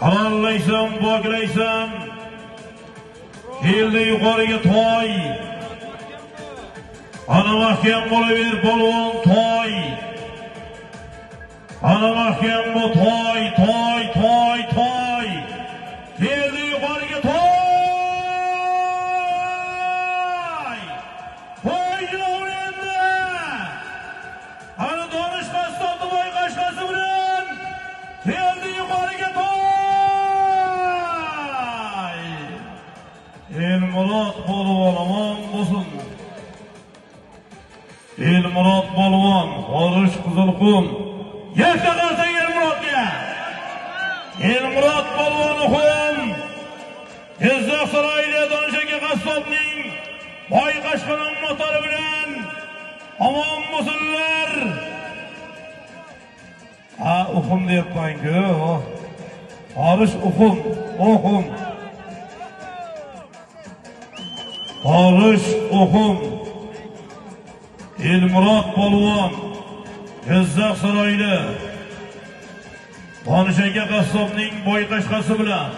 Halollaysan, poklaysan. Elni yuqoriga toy. Ana mahkam bo'laver polvon toy. Ana mahkam bu toy. Elni yuqoriga toy. Toylar endi. Ana donish qassobni boy qashqasi bilan. Elni yuqoriga toy. Elmurod polvon omon bo'lsin. Elmurod polvon, Xorish Qizilqum. Yakka qolsang Elmurodga. Elmurod polvon Jizzax saroyida Donishaka qassobning boy qashqanon motori bilan omon bo'lsinlar. Uxum deyapman-ku. Xorish uxum. Xorish uxum. Elmurod polvon Jizzax saroyida Donishaka qassobning boy qashqasi bilan